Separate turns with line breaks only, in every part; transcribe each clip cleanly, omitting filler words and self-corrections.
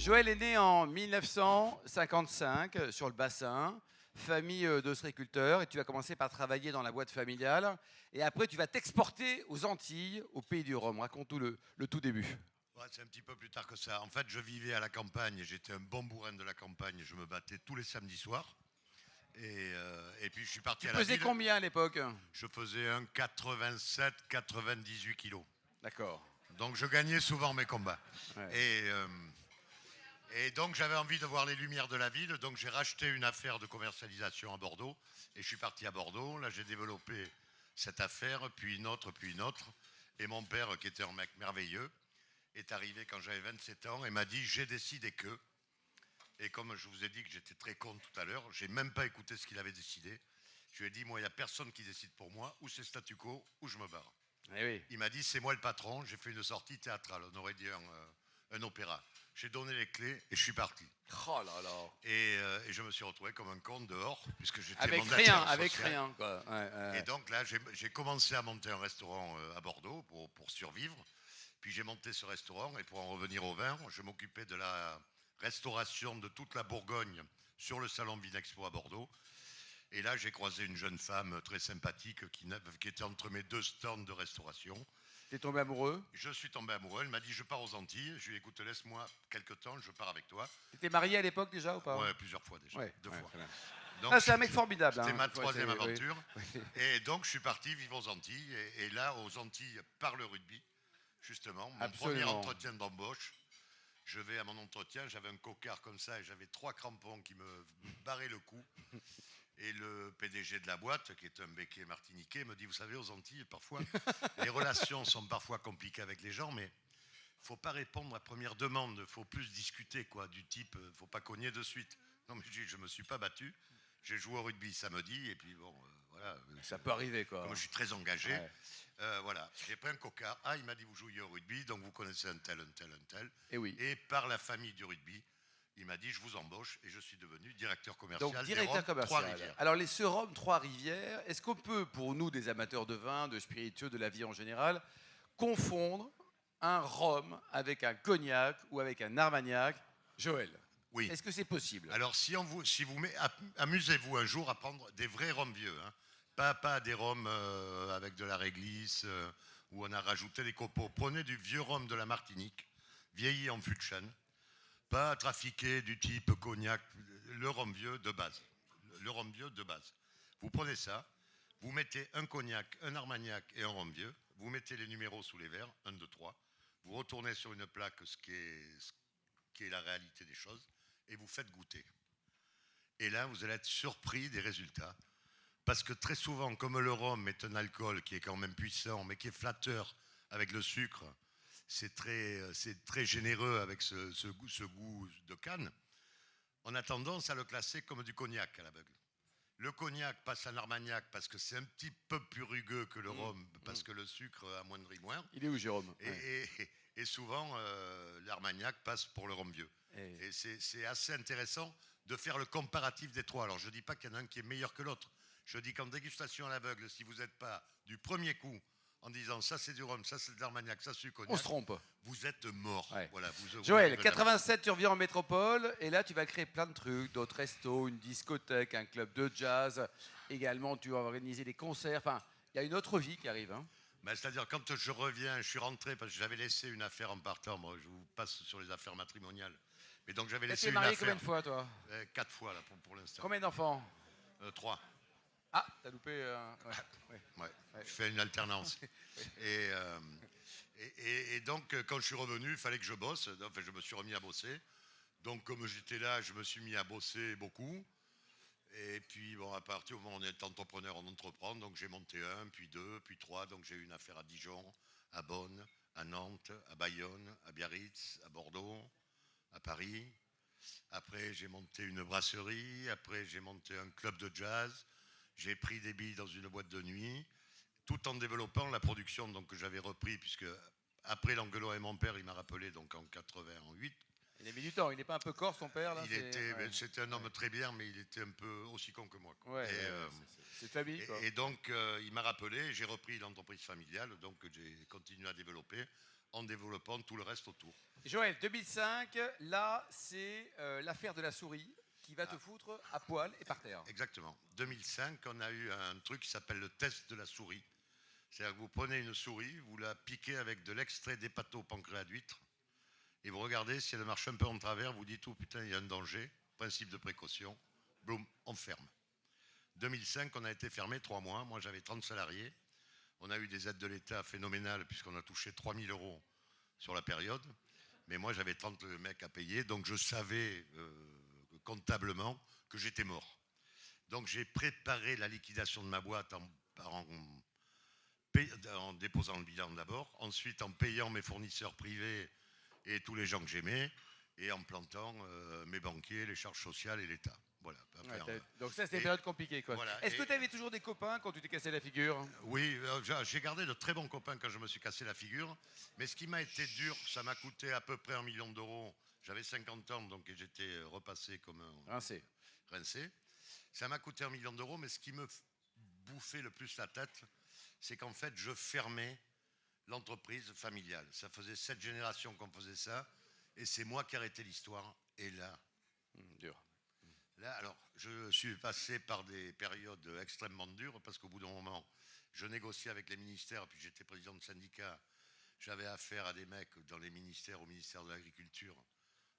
Joël est né en 1955 sur le bassin, famille d'ostréiculteurs, et tu vas commencer par travailler dans la boîte familiale. Et après, tu vas t'exporter aux Antilles, au pays du Rhum. Raconte-nous le tout début.
Ouais, c'est un petit peu plus tard que ça. En fait, je vivais à la campagne, j'étais un bon bourrin de la campagne, je me battais tous les samedis soirs. Et puis je suis parti
Tu
à la
pesais
ville.
combien à l'époque?
Je faisais un 87-98 kilos.
D'accord.
Donc je gagnais souvent mes combats.
Ouais.
Et donc j'avais envie de voir les lumières de la ville, donc j'ai racheté une affaire de commercialisation à Bordeaux. Et je suis parti à Bordeaux, là j'ai développé cette affaire, puis une autre, puis une autre. Et mon père, qui était un mec merveilleux, est arrivé quand j'avais 27 ans et m'a dit « j'ai décidé que ». Et comme je vous ai dit que j'étais très con tout à l'heure, j'ai même pas écouté ce qu'il avait décidé. Je lui ai dit, moi, il n'y a personne qui décide pour moi, ou c'est statu quo, ou je me barre.
Eh oui.
Il m'a dit, c'est moi le patron, j'ai fait une sortie théâtrale, on aurait dit un opéra. J'ai donné les clés et je suis parti.
Oh là là.
Et je me suis retrouvé comme un con dehors, puisque j'étais
Avec
mandataire
rien, avec
social.
rien, quoi. Ouais, ouais.
Et donc là, j'ai commencé à monter un restaurant à Bordeaux pour survivre. Puis j'ai monté ce restaurant et pour en revenir au vin, je m'occupais de la restauration de toute la Bourgogne sur le salon Vinexpo à Bordeaux. Et là, j'ai croisé une jeune femme très sympathique qui était entre mes deux stands de restauration.
T'es tombé amoureux?
Je suis tombé amoureux. Elle m'a dit, je pars aux Antilles. Je lui ai dit, écoute, laisse-moi quelques temps, je pars avec toi.
T'étais marié à l'époque déjà ou pas?
Ouais, plusieurs fois déjà.
Ouais,
Deux
ouais,
fois.
très bien.
Donc,
Ah, c'est un mec formidable.
c'était
hein.
ma troisième
Oui.
aventure. Et donc, je suis parti vivre aux Antilles. Et là, aux Antilles, par le rugby, justement, mon premier
Absolument.
entretien d'embauche. Je vais à mon entretien, j'avais un cocard comme ça et j'avais 3 crampons qui me barraient le cou. Et le PDG de la boîte, qui est un béquet martiniquais, me dit, vous savez, aux Antilles, parfois, les relations sont parfois compliquées avec les gens, mais il ne faut pas répondre à première demande, il faut plus discuter, quoi, du type, il ne faut pas cogner de suite. Non, mais je ne me suis pas battu, j'ai joué au rugby samedi, et puis bon, voilà.
Ça peut arriver, quoi.
Comme je suis très engagé,
Ouais.
voilà, j'ai pris un cocard. Ah, il m'a dit, vous jouiez au rugby, donc vous connaissez un tel, un tel, un tel.
Et oui.
Et par la famille du rugby, il m'a dit, je vous embauche, et je suis devenu directeur commercial.
Donc,
des
directeur
Roms
commercial.
Trois-Rivières.
Alors, les Rhum Trois-Rivières, est-ce qu'on peut, pour nous, des amateurs de vin, de spiritueux, de la vie en général, confondre un rhum avec un cognac ou avec un armagnac? Joël,
Oui.
est-ce que c'est possible?
Alors, si vous amusez-vous un jour à prendre des vrais rhums vieux, hein. Pas des rhums avec de la réglisse où on a rajouté des copeaux. Prenez du vieux rhum de la Martinique, vieilli en fût de chêne, pas trafiqué du type cognac, le rhum vieux de base. Le rhum vieux de base. Vous prenez ça, vous mettez un cognac, un armagnac et un rhum vieux, vous mettez les numéros sous les verres, 1, 2, 3, vous retournez sur une plaque ce qui est la réalité des choses, et vous faites goûter. Et là, vous allez être surpris des résultats. Parce que très souvent, comme le rhum est un alcool qui est quand même puissant, mais qui est flatteur avec le sucre, c'est très généreux avec ce goût de canne, on a tendance à le classer comme du cognac à l'aveugle. Le cognac passe à l'armagnac parce que c'est un petit peu plus rugueux que le rhum, parce que le sucre amoindrit moins.
Il est où, Jérôme?
Et souvent, l'armagnac passe pour le rhum vieux. Et c'est assez intéressant de faire le comparatif des trois. Alors, je ne dis pas qu'il y en a un qui est meilleur que l'autre. Je dis qu'en dégustation à l'aveugle, si vous n'êtes pas du premier coup en disant ça c'est du rhum, ça c'est de l'armagnac, ça c'est du cognac,
On se trompe.
vous êtes mort.
Ouais.
Voilà,
Joël, 87, tu reviens en métropole et là tu vas créer plein de trucs, d'autres restos, une discothèque, un club de jazz. Également, tu vas organiser des concerts. Enfin, il y a une autre vie qui arrive. Hein.
Ben, c'est-à-dire quand je reviens, je suis rentré parce que j'avais laissé une affaire en partant. Moi, je vous passe sur les affaires matrimoniales. Mais donc j'avais laissé
T'es
une
marié
affaire.
combien de fois, toi?
4 fois là pour l'instant.
Combien d'enfants?
3.
Ah, t'as loupé. Ouais.
Ouais. Je fais une alternance. Et donc, quand je suis revenu, il fallait que je bosse. Enfin, je me suis remis à bosser. Donc, comme j'étais là, je me suis mis à bosser beaucoup. Et puis, bon, à partir du moment où on est entrepreneur, on entreprend. Donc, j'ai monté 1, puis 2, puis 3. Donc, j'ai eu une affaire à Dijon, à Bonn, à Nantes, à Bayonne, à Biarritz, à Bordeaux, à Paris. Après, j'ai monté une brasserie. Après, j'ai monté un club de jazz. J'ai pris des billes dans une boîte de nuit, tout en développant la production donc, que j'avais repris, puisque après l'Anguelot et mon père, il m'a rappelé donc, en 88.
Il a mis du temps, il n'est pas un peu corse, ton père là?
C'était un homme très bien, mais il était un peu aussi con que moi.
Ouais, c'est famille, quoi.
Et donc, il m'a rappelé, j'ai repris l'entreprise familiale, donc j'ai continué à développer. en développant tout le reste autour.
Joël, 2005, là, c'est l'affaire de la souris qui va te foutre à poil et par terre.
Exactement. 2005, on a eu un truc qui s'appelle le test de la souris. C'est-à-dire que vous prenez une souris, vous la piquez avec de l'extrait d'hépatopancréas d'huître, et vous regardez si elle marche un peu en travers, vous dites, oh putain, il y a un danger, principe de précaution, boum, on ferme. 2005, on a été fermé 3 mois, moi j'avais 30 salariés, on a eu des aides de l'État phénoménales, puisqu'on a touché 3 000 € sur la période, mais moi j'avais 30 mecs à payer, donc je savais comptablement que j'étais mort. Donc j'ai préparé la liquidation de ma boîte en déposant le bilan d'abord, ensuite en payant mes fournisseurs privés et tous les gens que j'aimais, et en plantant mes banquiers, les charges sociales et l'État. Voilà.
Donc ça, c'était une période compliquée, quoi.
Voilà,
Est-ce que tu avais toujours des copains quand tu t'es cassé la figure?
Oui, j'ai gardé de très bons copains quand je me suis cassé la figure, mais ce qui m'a été dur, ça m'a coûté à peu près 1 million d'euros. J'avais 50 ans, donc j'étais repassé comme un rincé. Ça m'a coûté 1 million d'euros, mais ce qui me bouffait le plus la tête, c'est qu'en fait, je fermais l'entreprise familiale. Ça faisait 7 générations qu'on faisait ça, et c'est moi qui arrêtais l'histoire. Et là,
dur.
Là, alors, je suis passé par des périodes extrêmement dures, parce qu'au bout d'un moment, je négociais avec les ministères, puis j'étais président de syndicat. J'avais affaire à des mecs dans les ministères, au ministère de l'Agriculture,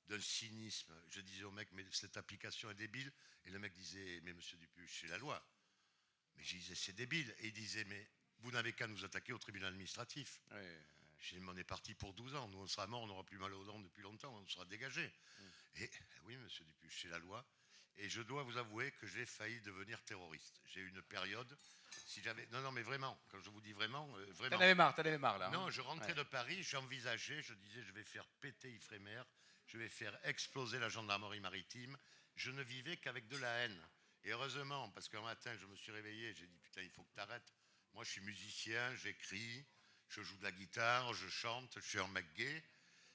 d'un cynisme. Je disais au mec, mais cette application est débile. Et le mec disait, mais monsieur Dupuche, c'est la loi. Mais je disais, c'est débile. Et il disait, mais vous n'avez qu'à nous attaquer au tribunal administratif. Je dis, mais on est parti pour 12 ans. Nous, on sera morts, on n'aura plus mal aux dents depuis longtemps, on sera dégagé. Et oui, monsieur Dupuche, c'est la loi. Et je dois vous avouer que j'ai failli devenir terroriste. J'ai eu une période, si j'avais... Non, mais vraiment, quand je vous dis vraiment...
T'en avais marre, là.
Non, je rentrais de Paris, j'envisageais, je disais, je vais faire péter Ifremer, je vais faire exploser la gendarmerie maritime. Je ne vivais qu'avec de la haine. Et heureusement, parce qu'un matin, je me suis réveillé, j'ai dit, putain, il faut que tu arrêtes. Moi, je suis musicien, j'écris, je joue de la guitare, je chante, je suis un mec gay.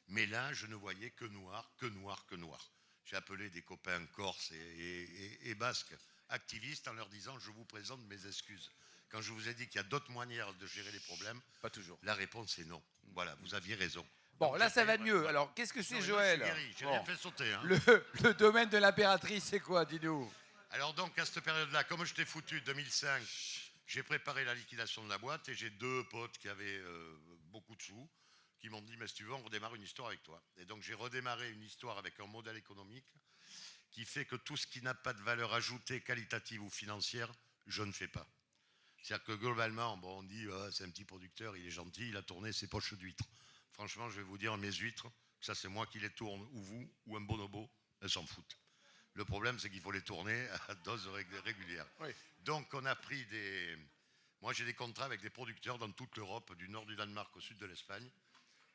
Mais là, je ne voyais que noir, que noir, que noir. J'ai appelé des copains corses et basques activistes en leur disant, je vous présente mes excuses. Quand je vous ai dit qu'il y a d'autres manières de gérer les problèmes,
pas toujours.
La réponse est non. Voilà, vous aviez raison.
Bon, donc, là, ça va mieux. Alors, qu'est-ce que c'est, Joël?
J'ai rien fait sauter. Hein.
Le domaine de l'impératrice, c'est quoi, dis-nous?
Alors donc, à cette période-là, comme je t'ai foutu, 2005, j'ai préparé la liquidation de la boîte et j'ai 2 potes qui avaient beaucoup de sous, qui m'ont dit, mais si tu veux, on redémarre une histoire avec toi. Et donc, j'ai redémarré une histoire avec un modèle économique qui fait que tout ce qui n'a pas de valeur ajoutée, qualitative ou financière, je ne fais pas. C'est-à-dire que globalement, bon, on dit, c'est un petit producteur, il est gentil, il a tourné ses poches d'huîtres. Franchement, je vais vous dire, mes huîtres, ça c'est moi qui les tourne, ou vous, ou un bonobo, elles s'en foutent. Le problème, c'est qu'il faut les tourner à dose régulière.
Oui.
Donc, on a pris des... Moi, j'ai des contrats avec des producteurs dans toute l'Europe, du nord du Danemark au sud de l'Espagne,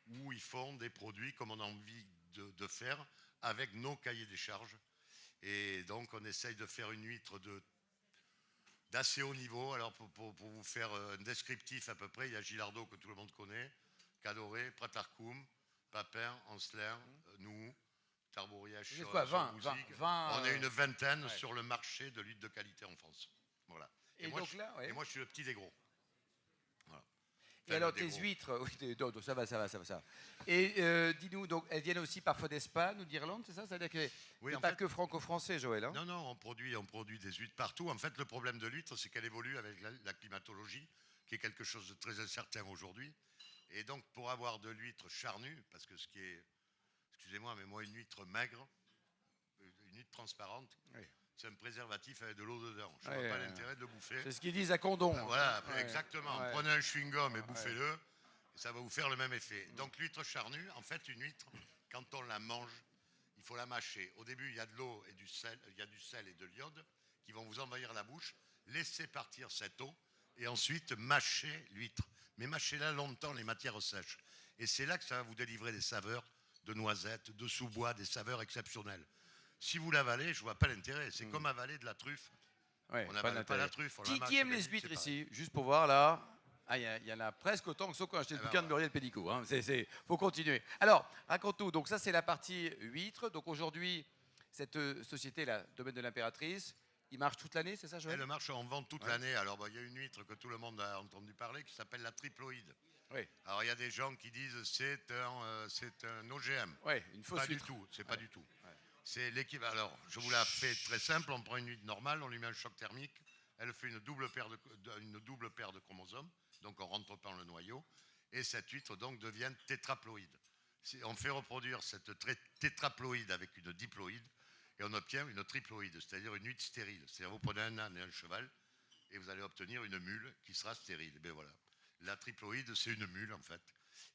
où ils font des produits comme on a envie de faire, avec nos cahiers des charges. Et donc, on essaye de faire une huître d'assez haut niveau. Alors, pour vous faire un descriptif à peu près, il y a Gilardo, que tout le monde connaît, Cadoré, Pratarkoum, Papin, Ancelin, nous, Tarborièche,
vous êtes quoi, 20,
on est une vingtaine sur le marché de l'huître de qualité en France. Voilà.
Et moi, donc là,
et moi, je suis le petit des gros. Voilà.
Et alors, tes huîtres, oui, donc, ça va. Et dis-nous, donc, elles viennent aussi parfois d'Espagne ou d'Irlande, c'est ça? C'est-à-dire que
oui,
c'est pas que franco-français, Joël, hein?
Non, on produit des huîtres partout. En fait, le problème de l'huître, c'est qu'elle évolue avec la climatologie, qui est quelque chose de très incertain aujourd'hui. Et donc, pour avoir de l'huître charnue, parce que ce qui est... Excusez-moi, mais moi, une huître maigre, une huître transparente, oui, c'est un préservatif avec de l'eau dedans. Je ne vois pas l'intérêt de le bouffer.
C'est ce qu'ils disent à Condom.
Voilà, exactement. Prenez un chewing-gum et bouffez-le, et ça va vous faire le même effet. Donc, l'huître charnue, en fait, une huître, quand on la mange, il faut la mâcher. Au début, il y a de l'eau et du sel, il y a du sel et de l'iode qui vont vous envahir la bouche. Laissez partir cette eau et ensuite mâchez l'huître. Mais mâchez-la longtemps, les matières sèches. Et c'est là que ça va vous délivrer des saveurs de noisettes, de sous-bois, des saveurs exceptionnelles. Si vous l'avalez, je ne vois pas l'intérêt. C'est comme avaler de la truffe.
Ouais,
on n'avale pas la truffe.
Qui aime les huîtres ici? Juste pour voir là. Ah, il y en a presque autant que ceux qui ont acheté le bouquin de Muriel Pénicaud. Hein. Faut continuer. Alors, raconte-nous. Donc ça, c'est la partie huître. Donc aujourd'hui, cette société, là, domaine de l'impératrice, Il marche toute l'année, c'est ça, Joël?
Elle marche en vente toute
Ouais.
l'année. Alors, il y a une huître que tout le monde a entendu parler qui s'appelle la triploïde.
Oui.
Alors, il y a des gens qui disent c'est un OGM.
Ouais, une fausse
Pas du
huître.
tout, c'est pas
Ouais.
du tout.
Ouais.
C'est l'équivalent. Alors, je vous la fais très simple. On prend une huître normale, on lui met un choc thermique. Elle fait une double paire de chromosomes. Donc, on rentre pas dans le noyau. Et cette huître, donc, devient tétraploïde. On fait reproduire cette tétraploïde avec une diploïde et on obtient une triploïde, c'est-à-dire une huître stérile. C'est-à-dire, vous prenez un âne et un cheval et vous allez obtenir une mule qui sera stérile. Et bien voilà. La triploïde, c'est une mule, en fait.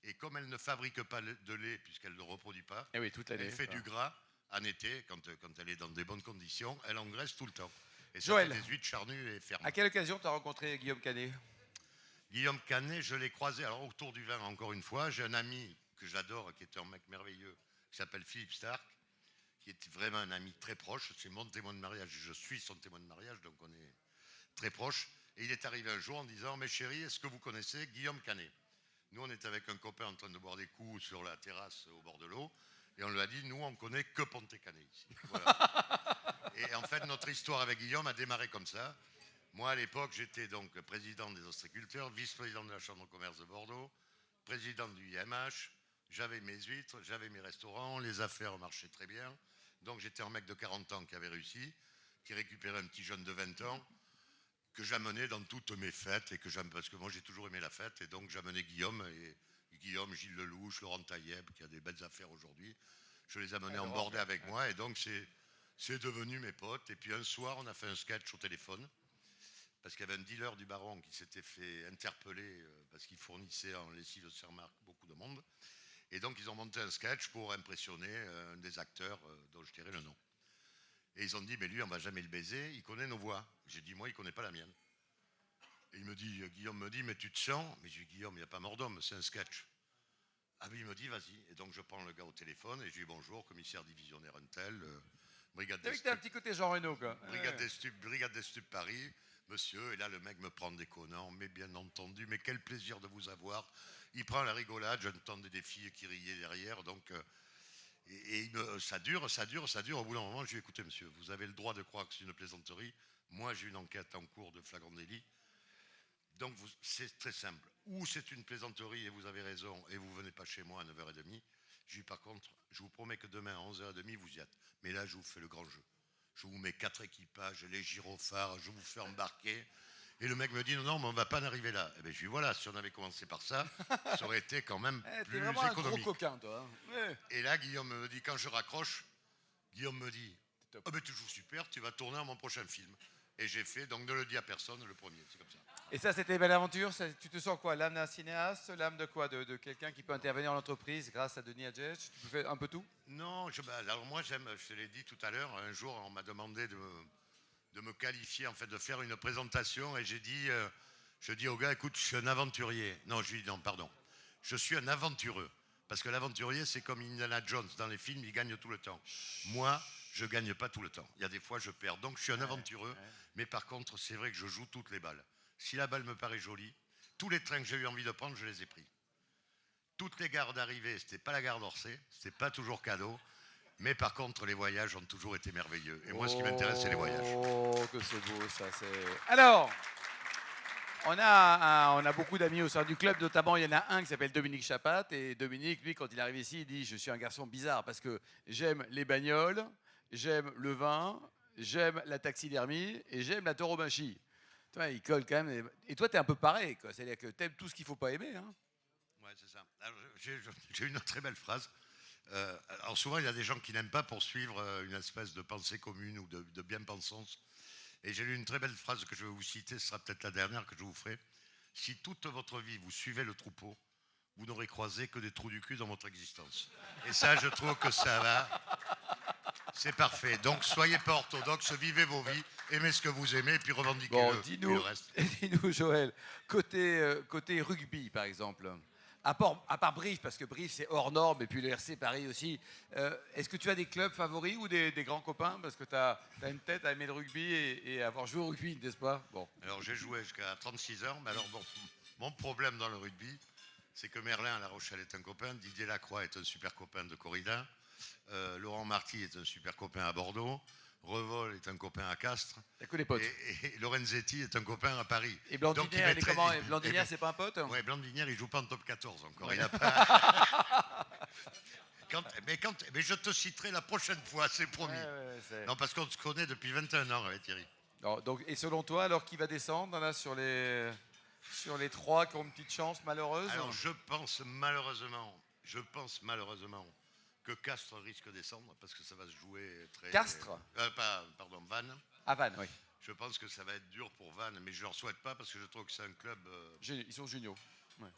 Et comme elle ne fabrique pas de lait, puisqu'elle ne le reproduit pas,
Et oui, toute l'année.
elle fait du gras en été, quand elle est dans des bonnes conditions, elle engraisse tout le temps. Et ça
Joël.
fait des huîtres charnues et fermes.
À quelle occasion tu as rencontré Guillaume Canet?
Guillaume Canet, je l'ai croisé, alors autour du vin encore une fois, j'ai un ami que j'adore, qui est un mec merveilleux, qui s'appelle Philippe Stark, qui est vraiment un ami très proche, c'est mon témoin de mariage, je suis son témoin de mariage, donc on est très proches. Et il est arrivé un jour en disant, mes chéris, est-ce que vous connaissez Guillaume Canet? Nous, on était avec un copain en train de boire des coups sur la terrasse au bord de l'eau, et on lui a dit, nous, on connaît que Pontet-Canet ici. Voilà. Et en fait, notre histoire avec Guillaume a démarré comme ça. Moi, à l'époque, j'étais donc président des ostréiculteurs, vice-président de la Chambre de commerce de Bordeaux, président du IMH, j'avais mes huîtres, j'avais mes restaurants, les affaires marchaient très bien. Donc, j'étais un mec de 40 ans qui avait réussi, qui récupérait un petit jeune de 20 ans, que j'amenais dans toutes mes fêtes, et que parce que moi, j'ai toujours aimé la fête, et donc j'amenais Guillaume, Gilles Lelouch, Laurent Taïeb, qui a des belles affaires aujourd'hui. Je les amenais en bordée avec moi, et donc c'est devenu mes potes. Et puis un soir, on a fait un sketch au téléphone, parce qu'il y avait un dealer du Baron qui s'était fait interpeller parce qu'il fournissait en lessive de Sermark beaucoup de monde. Et donc, ils ont monté un sketch pour impressionner un des acteurs dont je tairai le nom. Et ils ont dit, mais lui, on va jamais le baiser, il connaît nos voix. J'ai dit, moi, il connaît pas la mienne. Et Guillaume me dit, mais tu te sens? Mais j'ai dit, Guillaume, il n'y a pas mort d'homme, c'est un sketch. Ah oui, il me dit, vas-y. Et donc, je prends le gars au téléphone et je lui dis, bonjour, commissaire divisionnaire Untel, brigade
T'as
des
vu que t'as un petit côté Jean Reno, quoi.
brigade des stupes Paris. Monsieur, et là le mec me prend déconnant, mais bien entendu, mais quel plaisir de vous avoir. Il prend la rigolade, j'entendais des filles qui riaient derrière, donc ça dure. Au bout d'un moment, je lui ai dit, écoutez monsieur, vous avez le droit de croire que c'est une plaisanterie. Moi, j'ai une enquête en cours de flagrant délit. Donc c'est très simple. Ou c'est une plaisanterie et vous avez raison et vous venez pas chez moi à 9h30. Je lui dis par contre, je vous promets que demain à 11h30 vous y êtes. Mais là, je vous fais le grand jeu. Je vous mets 4 équipages, les gyrophares, je vous fais embarquer. Et le mec me dit, non, mais on ne va pas en arriver là. Eh bien, je lui dis, voilà, si on avait commencé par ça, ça aurait été quand même
T'es
plus
vraiment un gros
économique.
coquin, toi. Hein. Ouais.
Et là, Guillaume me dit, quand je raccroche, Guillaume me dit,
Top.
oh, ben, tu joues super, tu vas tourner à mon prochain film. Et j'ai fait, donc ne le dis à personne, le premier, c'est comme ça.
Et ça, c'était une belle aventure. Tu te sens quoi? L'âme d'un cinéaste? L'âme de quoi? De quelqu'un qui peut intervenir en entreprise grâce à Denis Adjech? Tu peux faire un peu tout?
Non, alors moi, je te l'ai dit tout à l'heure, un jour, on m'a demandé de me qualifier, en fait, de faire une présentation, et je dis au gars, écoute, je suis un aventurier. Non, je lui dis, non, pardon, je suis un aventureux. Parce que l'aventurier, c'est comme Indiana Jones dans les films, il gagne tout le temps. Moi, je ne gagne pas tout le temps. Il y a des fois, je perds. Donc, je suis un aventureux, mais par contre, c'est vrai que je joue toutes les balles. Si la balle me paraît jolie, tous les trains que j'ai eu envie de prendre, je les ai pris. Toutes les gares d'arrivée, c'était pas la gare d'Orsay, c'était pas toujours cadeau. Mais par contre, les voyages ont toujours été merveilleux. Et moi, ce qui m'intéresse, c'est les voyages.
Oh, que c'est beau, ça. Alors, on a beaucoup d'amis au sein du club, notamment il y en a un qui s'appelle Dominique Chapat. Et Dominique, lui, quand il arrive ici, il dit, je suis un garçon bizarre parce que j'aime les bagnoles, j'aime le vin, j'aime la taxidermie et j'aime la tauromachie. Toi, il colle quand même. Et toi, tu es un peu pareil, quoi. C'est-à-dire que tu aimes tout ce qu'il ne faut pas aimer. Hein.
Ouais, c'est ça. Alors, j'ai une très belle phrase. Alors souvent, il y a des gens qui n'aiment pas poursuivre une espèce de pensée commune ou de bien-pensance. Et j'ai lu une très belle phrase que je vais vous citer, ce sera peut-être la dernière que je vous ferai. Si toute votre vie, vous suivez le troupeau, vous n'aurez croisé que des trous du cul dans votre existence. Et ça, je trouve que ça va. C'est parfait. Donc, soyez pas orthodoxes, vivez vos vies, aimez ce que vous aimez, et puis revendiquez-le.
Bon,
le reste.
dis-nous, Joël, côté rugby, par exemple, à part Brive, parce que Brive, c'est hors norme, et puis le RC Paris aussi, est-ce que tu as des clubs favoris ou des grands copains? Parce que tu as une tête à aimer le rugby et à avoir joué au rugby, n'est-ce pas? Bon.
Alors, j'ai joué jusqu'à 36 ans, mais alors, bon, mon problème dans le rugby, c'est que Merlin à La Rochelle est un copain, Didier Lacroix est un super copain de Corrida, Laurent Marty est un super copain à Bordeaux, Revol est un copain à Castres.
T'as que des potes.
Et Lorenzetti est un copain à Paris.
Et Blandinière, elle est comment? Et Blandinière, c'est pas un pote?
Ouais, Blandinière, il joue pas en top 14 encore. Ouais. Il a pas... mais je te citerai la prochaine fois, c'est promis. Non, parce qu'on se connaît depuis 21 ans avec Thierry.
Alors, donc, et selon toi, alors qui va descendre là, sur les 3 qui ont une petite chance malheureuse?
Alors, je pense malheureusement que Castres risque de descendre parce que ça va se jouer très...
Castres
Pardon, Vannes.
Ah, Vannes, oui.
Je pense que ça va être dur pour Vannes, mais je ne leur souhaite pas parce que je trouve que c'est un club...
Ils sont géniaux.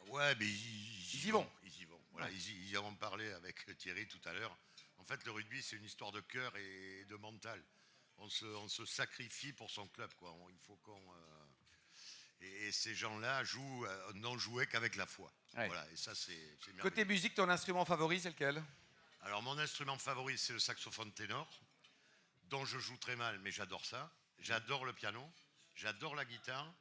Ouais, mais ils
y vont.
Ils y vont. Voilà, ils y en ont parlé avec Thierry tout à l'heure. En fait, le rugby, c'est une histoire de cœur et de mental. On se sacrifie pour son club, quoi. Il faut qu'on... Et ces gens-là n'ont joué qu'avec la foi. Ouais. Voilà, et ça, c'est merveilleux.
Côté musique, ton instrument favori, c'est lequel?
Alors, mon instrument favori, c'est le saxophone ténor, dont je joue très mal, mais j'adore ça. J'adore le piano, j'adore la guitare.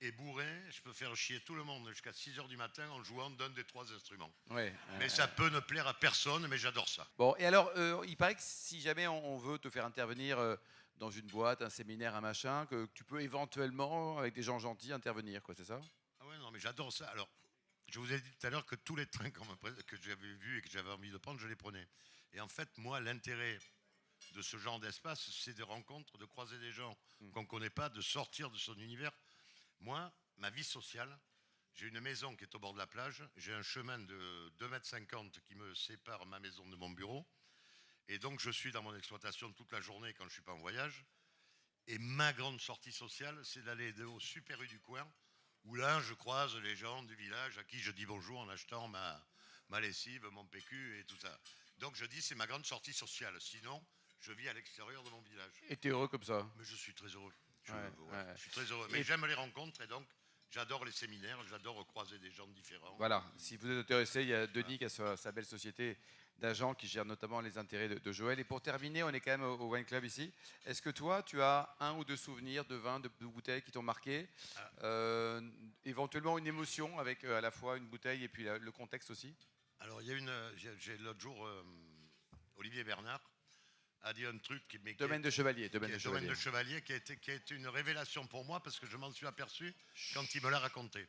Et bourré, je peux faire chier tout le monde jusqu'à 6h du matin en jouant d'un des 3 instruments. Ouais, mais ça peut ne plaire à personne, mais j'adore ça.
Bon, et alors, il paraît que si jamais on veut te faire intervenir dans une boîte, un séminaire, un machin, que tu peux éventuellement, avec des gens gentils, intervenir, quoi, c'est ça?
Ah ouais, non, mais j'adore ça. Alors, je vous ai dit tout à l'heure que tous les trains que j'avais vus et que j'avais envie de prendre, je les prenais. Et en fait, moi, l'intérêt de ce genre d'espace, c'est des rencontres, de croiser des gens qu'on ne connaît pas, de sortir de son univers. Moi, ma vie sociale, j'ai une maison qui est au bord de la plage, j'ai un chemin de 2,50 m qui me sépare ma maison de mon bureau, et donc je suis dans mon exploitation toute la journée quand je ne suis pas en voyage, et ma grande sortie sociale, c'est d'aller au Super U du coin, où là, je croise les gens du village à qui je dis bonjour en achetant ma lessive, mon PQ et tout ça. Donc je dis, c'est ma grande sortie sociale, sinon, je vis à l'extérieur de mon village.
Et tu es heureux comme ça?
Mais je suis très heureux. Je suis très heureux. Mais j'aime les rencontres et donc j'adore les séminaires, j'adore croiser des gens différents.
Voilà, si vous êtes intéressé, il y a Denis qui a sa belle société d'agents qui gère notamment les intérêts de Joël. Et pour terminer, on est quand même au Wine Club ici. Est-ce que toi, tu as 1 ou 2 souvenirs de vin, de bouteilles qui t'ont marqué? Éventuellement une émotion avec à la fois une bouteille et puis le contexte aussi?
Alors, il y a j'ai l'autre jour, Olivier Bernard a dit un truc qui
Domaine de Chevalier
qui a été une révélation pour moi parce que je m'en suis aperçu quand il me l'a raconté.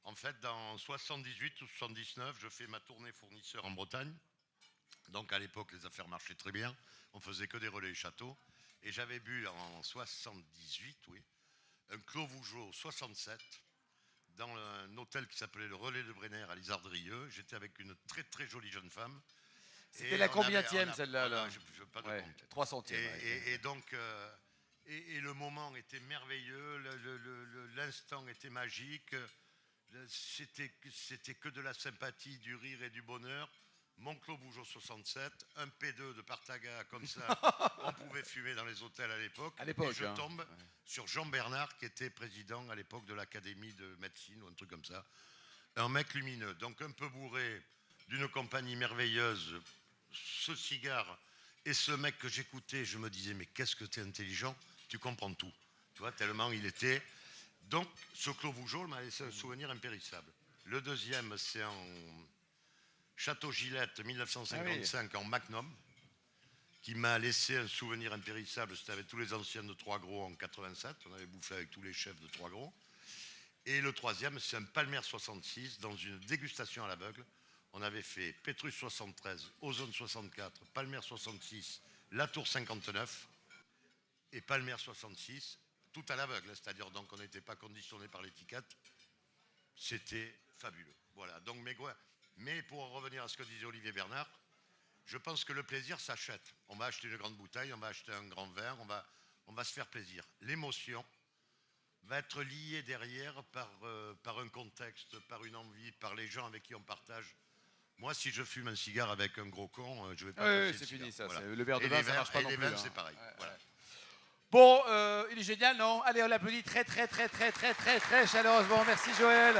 En fait, dans 78 ou 79, je fais ma tournée fournisseur en Bretagne. Donc à l'époque, les affaires marchaient très bien. On faisait que des relais châteaux. Et j'avais bu en 78, oui, un Clos Vougeot 67 dans un hôtel qui s'appelait le Relais de Brenner à Lizardrieux. J'étais avec une très très jolie jeune femme.
C'était la combienième celle-là là?
Je ne veux pas de compte.
300e.
Et donc, et le moment était merveilleux, l'instant était magique, c'était que de la sympathie, du rire et du bonheur. Mon Clos Vougeot 67, un P2 de Partaga, comme ça, on pouvait fumer dans les hôtels à l'époque. Et je tombe sur Jean Bernard, qui était président à l'époque de l'Académie de médecine ou un truc comme ça. Un mec lumineux, donc un peu bourré, d'une compagnie merveilleuse, ce cigare et ce mec que j'écoutais, je me disais, mais qu'est-ce que tu es intelligent, tu comprends tout. Tu vois, tellement il était. Donc, ce Clos Vougeot m'a laissé un souvenir impérissable. Le deuxième, c'est en Château Gillette, 1955, en Magnum, qui m'a laissé un souvenir impérissable. C'était avec tous les anciens de Trois-Gros en 87. On avait bouffé avec tous les chefs de Trois-Gros. Et le troisième, c'est un Palmer 66, dans une dégustation à l'aveugle. On avait fait Pétrus 73, Ozone 64, Palmer 66, Latour 59 et Palmer 66, tout à l'aveugle, c'est-à-dire donc on n'était pas conditionné par l'étiquette. C'était fabuleux. Voilà. Donc, mais pour en revenir à ce que disait Olivier Bernard, je pense que le plaisir s'achète. On va acheter une grande bouteille, on va acheter un grand verre, on va se faire plaisir. L'émotion va être liée derrière par un contexte, par une envie, par les gens avec qui on partage. Moi, si je fume un cigare avec un gros con, je ne vais pas passer
c'est fini ça.
Voilà.
Le verre de vin, ça marche pas non plus.
Et les vins, c'est pareil. Voilà.
Bon, il est génial, non? Allez, on l'applaudit très chaleureusement. Merci Joël.